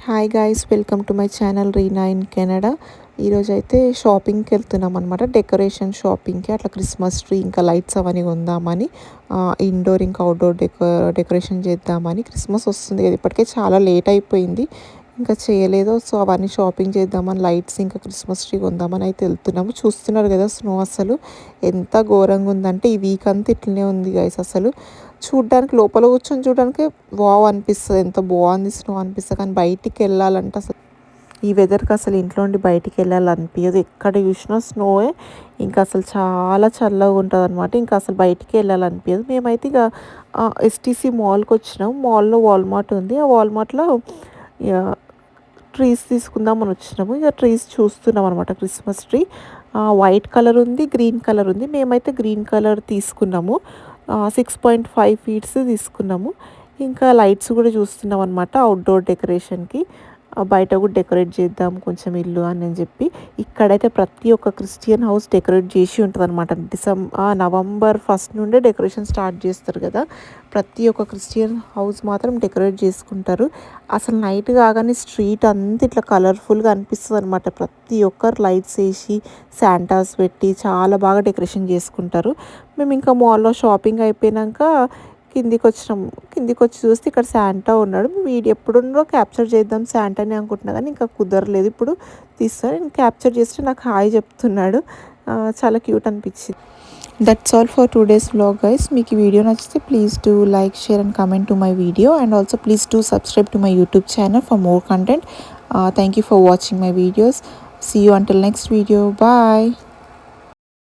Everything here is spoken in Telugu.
Hi guys, welcome to my channel Reena in Canada. ఈరోజైతే షాపింగ్కి వెళ్తున్నాం అనమాట. డెకరేషన్ షాపింగ్కి, అట్లా క్రిస్మస్ ట్రీ ఇంకా లైట్స్ అవన్నీ కొందామని, ఇండోర్ ఇంకా అవుట్డోర్ డెకరేషన్ చేద్దామని. క్రిస్మస్ వస్తుంది కదా, ఇప్పటికే చాలా లేట్ అయిపోయింది, ఇంకా చేయలేదు. సో అవన్నీ షాపింగ్ చేద్దామని, లైట్స్ ఇంకా క్రిస్మస్ ట్రీ కొందామని అయితే వెళ్తున్నాము. చూస్తున్నారు కదా స్నో అసలు ఎంత ఘోరంగా ఉందంటే, ఈ వీక్ అంతా ఇట్లనే ఉంది గైస్. అసలు చూడ్డానికి, లోపల కూర్చొని చూడడానికి వావ్ అనిపిస్తుంది, ఎంత బాగుంది స్నో అనిపిస్తుంది. కానీ బయటికి వెళ్ళాలంటే అసలు ఈ వెదర్కి అసలు ఇంట్లో నుండి బయటికి వెళ్ళాలనిపించదు. ఎక్కడ చూసినా స్నోయే. ఇంకా అసలు చాలా చల్లగా ఉంటుంది అనమాట. ఇంకా అసలు బయటికి వెళ్ళాలనిపించదు. మేమైతే ఇక ఎస్టీసీ మాల్కి వచ్చినాం. మాల్లో వాల్మార్ట్ ఉంది. ఆ వాల్మార్ట్లో ట్రీస్ తీసుకుందామని వచ్చినాము. ఇక ట్రీస్ చూస్తున్నాం అనమాట. క్రిస్మస్ ట్రీ వైట్ కలర్ ఉంది, గ్రీన్ కలర్ ఉంది. మేమైతే గ్రీన్ కలర్ తీసుకున్నాము. 6.5 ఫీట్స్ తీసుకున్నాము. ఇంకా లైట్స్ కూడా చూస్తున్నాం అనమాట అవుట్డోర్ డెకరేషన్కి. బయట కూడా డెకరేట్ చేద్దాం కొంచెం ఇల్లు అని చెప్పి. ఇక్కడైతే ప్రతి ఒక్క క్రిస్టియన్ హౌస్ డెకరేట్ చేసి ఉంటుంది అనమాట. నవంబర్ 1 నుండే డెకరేషన్ స్టార్ట్ చేస్తారు కదా. ప్రతి ఒక్క క్రిస్టియన్ హౌస్ మాత్రం డెకరేట్ చేసుకుంటారు. అసలు నైట్ కాగానే స్ట్రీట్ అంతా ఇట్లా కలర్ఫుల్గా అనిపిస్తుంది అనమాట. ప్రతి ఒక్కరు లైట్స్ వేసి, శాంటాస్ పెట్టి చాలా బాగా డెకరేషన్ చేసుకుంటారు. మేము ఇంకా మాల్లో షాపింగ్ అయిపోయాక కిందికి వచ్చినాము. కిందికి వచ్చి చూస్తే ఇక్కడ శాంటా ఉన్నాడు. వీడియో ఎప్పుడున్నో క్యాప్చర్ చేద్దాం శాంటాని అనుకుంటున్నా, కానీ ఇంకా కుదరలేదు. ఇప్పుడు తీస్తాను, నేను క్యాప్చర్ చేస్తే నాకు హాయ్ చెప్తున్నాడు. చాలా క్యూట్ అనిపించింది. That's all for today's vlog guys. మీకు ఈ వీడియో నచ్చితే please do like, share and comment to my video, and also please do subscribe to my YouTube channel for more content. Thank you for watching my videos. See you until next video. Bye.